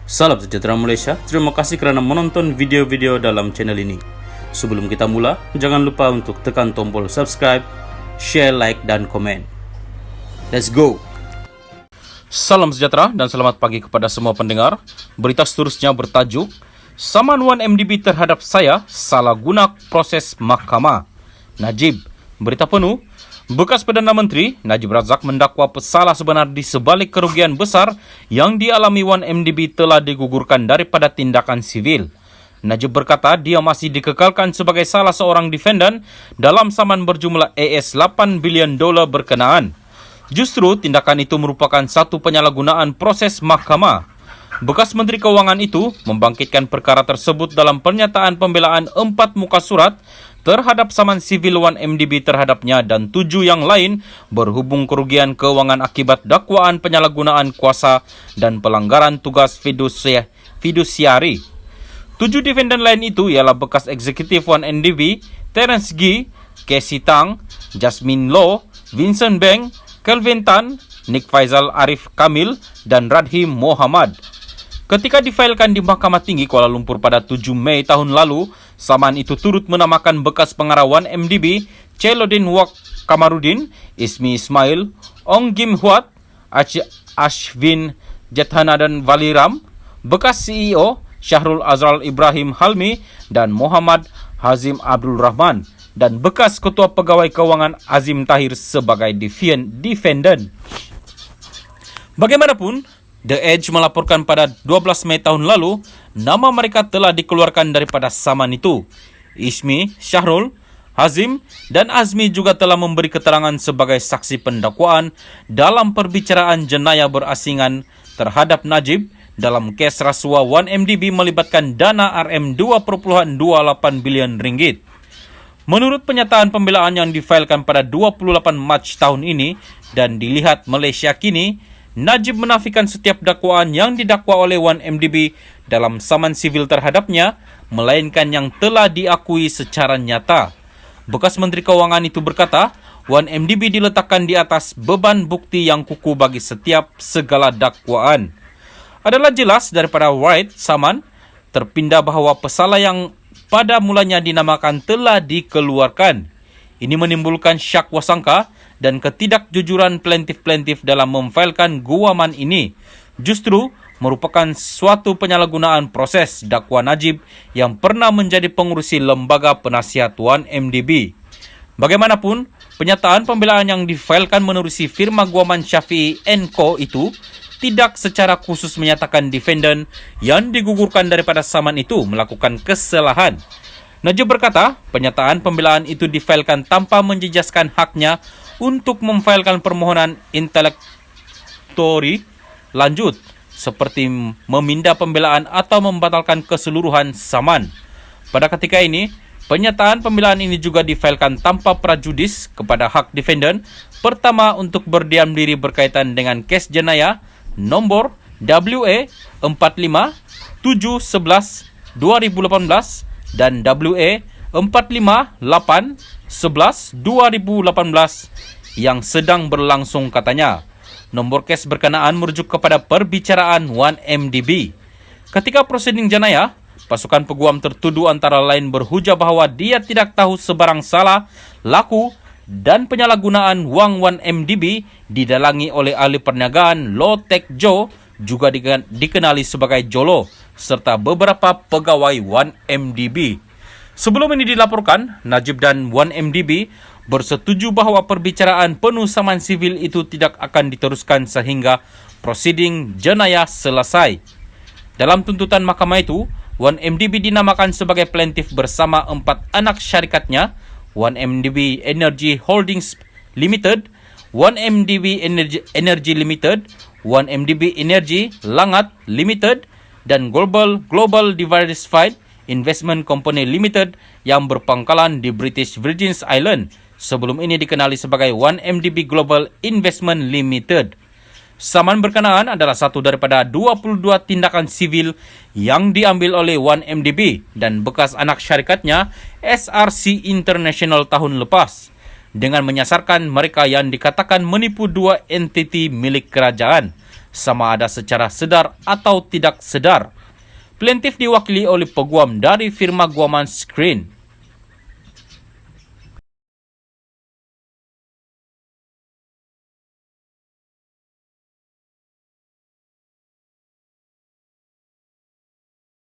Salam sejahtera Malaysia, terima kasih kerana menonton video-video dalam channel ini. Sebelum kita mula, jangan lupa untuk tekan tombol subscribe, share, like dan komen. Let's go! Salam sejahtera dan selamat pagi kepada semua pendengar. Berita seterusnya bertajuk Saman 1MDB terhadap saya salah guna proses mahkamah. Najib. Berita penuh, bekas Perdana Menteri Najib Razak mendakwa pesalah sebenar di sebalik kerugian besar yang dialami 1MDB telah digugurkan daripada tindakan sivil. Najib berkata dia masih dikekalkan sebagai salah seorang defendant dalam saman berjumlah $8 bilion berkenaan. Justru tindakan itu merupakan satu penyalahgunaan proses mahkamah. Bekas Menteri Keuangan itu membangkitkan perkara tersebut dalam pernyataan pembelaan 4 muka surat terhadap saman sivil 1MDB terhadapnya dan 7 yang lain berhubung kerugian keuangan akibat dakwaan penyalahgunaan kuasa dan pelanggaran tugas fidusiari. 7 defendant lain itu ialah bekas eksekutif 1MDB, Terence Gee, Casey Tang, Jasmine Low, Vincent Beng, Kelvin Tan, Nick Faisal Arif Kamil dan Radhim Mohamad. Ketika difailkan di Mahkamah Tinggi Kuala Lumpur pada 7 Mei tahun lalu, saman itu turut menamakan bekas pengarah 1MDB, Celodin Wak Kamarudin, Ismi Ismail, Ong Gim Huat, Ashwin Jethana dan Valiram, bekas CEO Syahrul Azral Ibrahim Halmi dan Muhammad Hazim Abdul Rahman, dan bekas Ketua Pegawai Keuangan Azim Tahir sebagai defendant. Bagaimanapun, The Edge melaporkan pada 12 Mei tahun lalu, nama mereka telah dikeluarkan daripada saman itu. Ismi, Syahrul, Hazim dan Azmi juga telah memberi keterangan sebagai saksi pendakwaan dalam perbicaraan jenayah berasingan terhadap Najib dalam kes rasuah 1MDB melibatkan dana RM2.28 bilion ringgit. Menurut pernyataan pembelaan yang difailkan pada 28 Mac tahun ini dan dilihat Malaysia kini, Najib menafikan setiap dakwaan yang didakwa oleh 1MDB dalam saman sivil terhadapnya, melainkan yang telah diakui secara nyata. Bekas Menteri Keuangan itu berkata, 1MDB diletakkan di atas beban bukti yang kukuh bagi setiap segala dakwaan. Adalah jelas daripada White saman terpindah bahawa pesalah yang pada mulanya dinamakan telah dikeluarkan. Ini menimbulkan syak wasangka dan ketidakjujuran plaintiff-plaintiff dalam memfailkan guaman ini. Justru merupakan suatu penyalahgunaan proses dakwa Najib yang pernah menjadi pengurusi lembaga penasihat 1MDB. Bagaimanapun, pernyataan pembelaan yang difailkan menerusi firma guaman Syafi'i & Co itu tidak secara khusus menyatakan defendant yang digugurkan daripada saman itu melakukan kesalahan. Najib berkata, pernyataan pembelaan itu difailkan tanpa menjejaskan haknya untuk memfailkan permohonan intelektori lanjut seperti memindah pembelaan atau membatalkan keseluruhan saman. Pada ketika ini, pernyataan pembelaan ini juga difailkan tanpa prejudis kepada hak defendant. Pertama, untuk berdiam diri berkaitan dengan kes jenayah nombor WA 45711-2018 dan WA 45811-2018 yang sedang berlangsung katanya. Nombor kes berkenaan merujuk kepada perbicaraan 1MDB. Ketika prosiding jenayah, pasukan peguam tertuduh antara lain berhujah bahawa dia tidak tahu sebarang salah laku dan penyalahgunaan wang 1MDB didalangi oleh ahli perniagaan Low Tech Joe, juga dikenali sebagai Jolo, serta beberapa pegawai 1MDB. Sebelum ini dilaporkan, Najib dan 1MDB bersetuju bahawa perbicaraan penuh saman sivil itu tidak akan diteruskan sehingga prosiding jenayah selesai. Dalam tuntutan mahkamah itu, 1MDB dinamakan sebagai plaintiff bersama 4 anak syarikatnya, 1MDB Energy Holdings Limited, 1MDB Energy Limited, 1MDB Energy Langat Limited, dan Global Diversified Investment Company Limited yang berpangkalan di British Virgin Islands, sebelum ini dikenali sebagai 1MDB Global Investment Limited. Saman berkenaan adalah satu daripada 22 tindakan sivil yang diambil oleh 1MDB dan bekas anak syarikatnya SRC International tahun lepas dengan menyasarkan mereka yang dikatakan menipu 2 entiti milik kerajaan. sama ada secara sedar atau tidak sedar. Plaintiff diwakili oleh peguam dari firma guaman Screen.